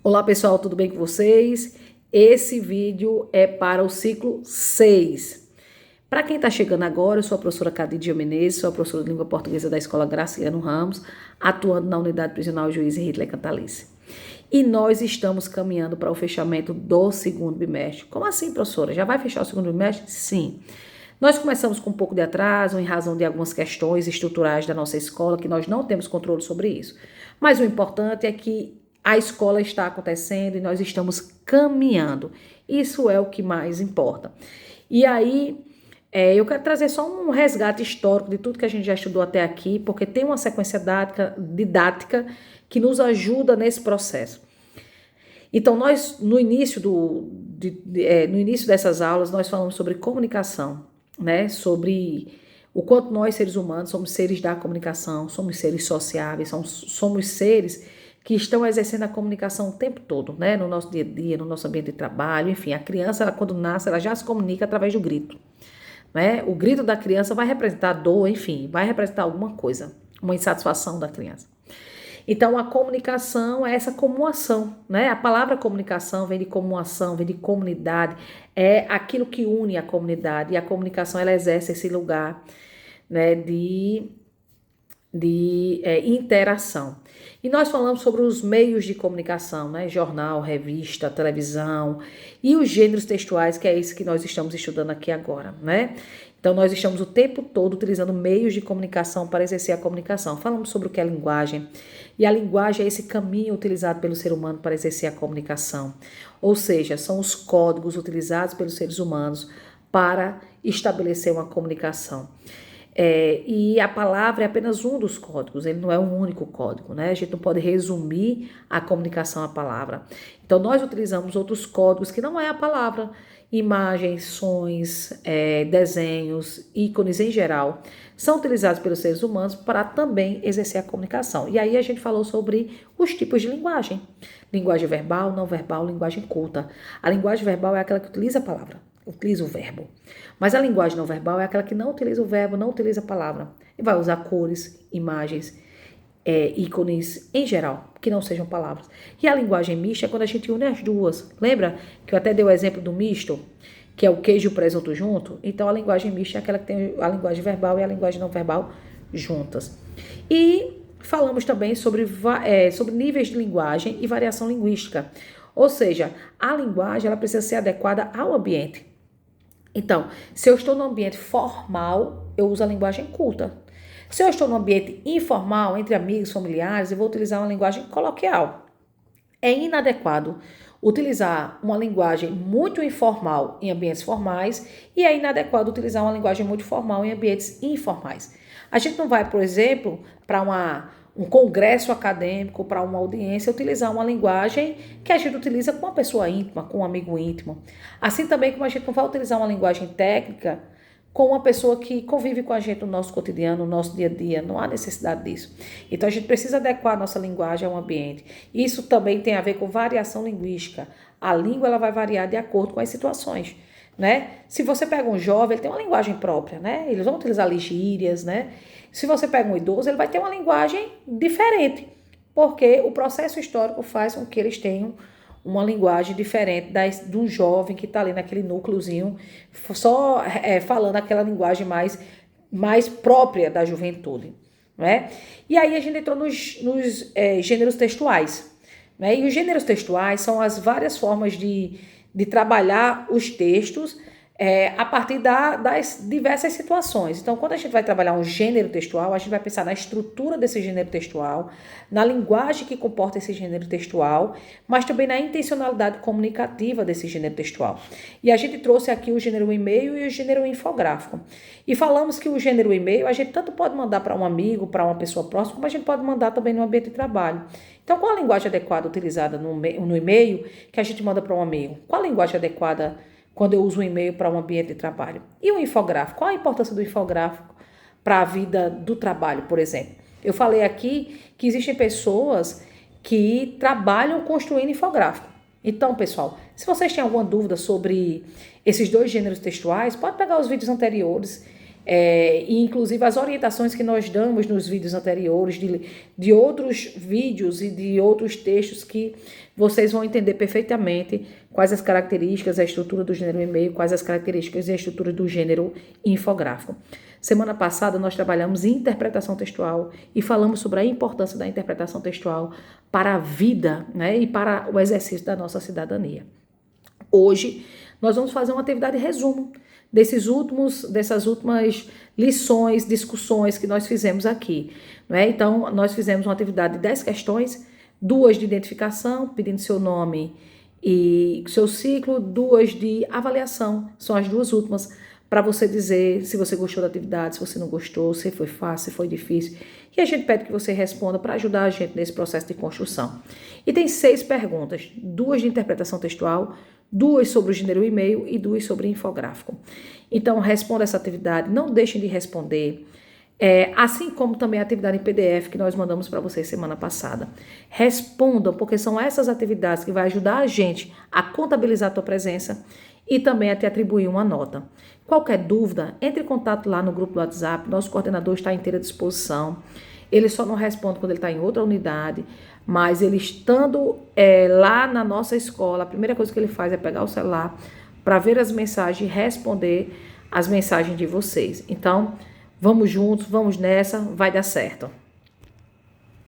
Olá pessoal, tudo bem com vocês? Esse vídeo é para o ciclo 6. Para quem está chegando agora, eu sou a professora Cadidia Menezes, sou a professora de língua portuguesa da Escola Graciliano Ramos, atuando na unidade prisional Juiz Hitler Cantalice. E nós estamos caminhando para o fechamento do segundo bimestre. Como assim, professora? Já vai fechar o segundo bimestre? Sim. Nós começamos com um pouco de atraso, em razão de algumas questões estruturais da nossa escola, que nós não temos controle sobre isso. Mas o importante é que a escola está acontecendo e nós estamos caminhando. Isso é o que mais importa. E aí, eu quero trazer só um resgate histórico de tudo que a gente já estudou até aqui, porque tem uma sequência didática que nos ajuda nesse processo. Então, nós, no início dessas aulas, nós falamos sobre comunicação, né? Sobre o quanto nós, seres humanos, somos seres da comunicação, somos seres sociáveis, somos seres que estão exercendo a comunicação o tempo todo, né? No nosso dia a dia, no nosso ambiente de trabalho, enfim, a criança, ela, quando nasce, ela já se comunica através do grito, né? O grito da criança vai representar dor, enfim, vai representar alguma coisa, uma insatisfação da criança. Então, a comunicação é essa comuação, né? A palavra comunicação vem de comuação, vem de comunidade, é aquilo que une a comunidade, e a comunicação, ela exerce esse lugar, né, de interação. E nós falamos sobre os meios de comunicação, né? Jornal, revista, televisão e os gêneros textuais, que é isso que nós estamos estudando aqui agora, né? Então, nós estamos o tempo todo utilizando meios de comunicação para exercer a comunicação. Falamos sobre o que é linguagem. E a linguagem é esse caminho utilizado pelo ser humano para exercer a comunicação. Ou seja, são os códigos utilizados pelos seres humanos para estabelecer uma comunicação. E a palavra é apenas um dos códigos, ele não é um único código, né? A gente não pode resumir a comunicação à palavra. Então, nós utilizamos outros códigos que não é a palavra, imagens, sons, desenhos, ícones em geral, são utilizados pelos seres humanos para também exercer a comunicação. E aí a gente falou sobre os tipos de linguagem. Linguagem verbal, não verbal, linguagem culta. A linguagem verbal é aquela que utiliza a palavra, utiliza o verbo. Mas a linguagem não verbal é aquela que não utiliza o verbo, não utiliza a palavra. E vai usar cores, imagens, ícones em geral, que não sejam palavras. E a linguagem mista é quando a gente une as duas. Lembra que eu até dei o exemplo do misto, que é o queijo e o presunto junto? Então a linguagem mista é aquela que tem a linguagem verbal e a linguagem não verbal juntas. E falamos também sobre níveis de linguagem e variação linguística. Ou seja, a linguagem ela precisa ser adequada ao ambiente. Então, se eu estou no ambiente formal, eu uso a linguagem culta. Se eu estou no ambiente informal, entre amigos, familiares, eu vou utilizar uma linguagem coloquial. É inadequado utilizar uma linguagem muito informal em ambientes formais e é inadequado utilizar uma linguagem muito formal em ambientes informais. A gente não vai, por exemplo, para um congresso acadêmico, para uma audiência, utilizar uma linguagem que a gente utiliza com uma pessoa íntima, com um amigo íntimo. Assim também como a gente não vai utilizar uma linguagem técnica com uma pessoa que convive com a gente no nosso cotidiano, no nosso dia a dia. Não há necessidade disso. Então, a gente precisa adequar a nossa linguagem ao ambiente. Isso também tem a ver com variação linguística. A língua ela vai variar de acordo com as situações, né? Se você pega um jovem, ele tem uma linguagem própria, né? Eles vão utilizar gírias, né? Se você pega um idoso, ele vai ter uma linguagem diferente, porque o processo histórico faz com que eles tenham uma linguagem diferente do jovem que está ali naquele núcleozinho, só falando aquela linguagem mais própria da juventude, né? E aí a gente entrou nos gêneros textuais, né? E os gêneros textuais são as várias formas de trabalhar os textos a partir das diversas situações. Então, quando a gente vai trabalhar um gênero textual, a gente vai pensar na estrutura desse gênero textual, na linguagem que comporta esse gênero textual, mas também na intencionalidade comunicativa desse gênero textual. E a gente trouxe aqui o gênero e-mail e o gênero infográfico. E falamos que o gênero e-mail a gente tanto pode mandar para um amigo, para uma pessoa próxima, como a gente pode mandar também no ambiente de trabalho. Então, qual a linguagem adequada utilizada no e-mail que a gente manda para um amigo? Qual a linguagem adequada quando eu uso um e-mail para um ambiente de trabalho? E o infográfico? Qual a importância do infográfico para a vida do trabalho, por exemplo? Eu falei aqui que existem pessoas que trabalham construindo infográfico. Então, pessoal, se vocês têm alguma dúvida sobre esses dois gêneros textuais, pode pegar os vídeos anteriores E inclusive as orientações que nós damos nos vídeos anteriores, de outros vídeos e de outros textos que vocês vão entender perfeitamente quais as características, a estrutura do gênero e-mail, quais as características e a estrutura do gênero infográfico. Semana passada nós trabalhamos interpretação textual e falamos sobre a importância da interpretação textual para a vida, né, e para o exercício da nossa cidadania. Hoje nós vamos fazer uma atividade de resumo dessas últimas lições, discussões que nós fizemos aqui, né? Então, nós fizemos uma atividade de 10 questões, 2 de identificação, pedindo seu nome e seu ciclo, 2 de avaliação, são as 2 últimas, para você dizer se você gostou da atividade, se você não gostou, se foi fácil, se foi difícil. E a gente pede que você responda para ajudar a gente nesse processo de construção. E tem 6 perguntas, 2 de interpretação textual, 2 sobre o gênero e-mail e 2 sobre infográfico. Então, responda essa atividade, não deixem de responder, assim como também a atividade em PDF que nós mandamos para vocês semana passada. Respondam, porque são essas atividades que vai ajudar a gente a contabilizar a tua presença e também a te atribuir uma nota. Qualquer dúvida, entre em contato lá no grupo do WhatsApp, nosso coordenador está à inteira disposição. Ele só não responde quando ele está em outra unidade, mas ele estando lá na nossa escola, a primeira coisa que ele faz é pegar o celular para ver as mensagens e responder as mensagens de vocês. Então, vamos juntos, vamos nessa, vai dar certo.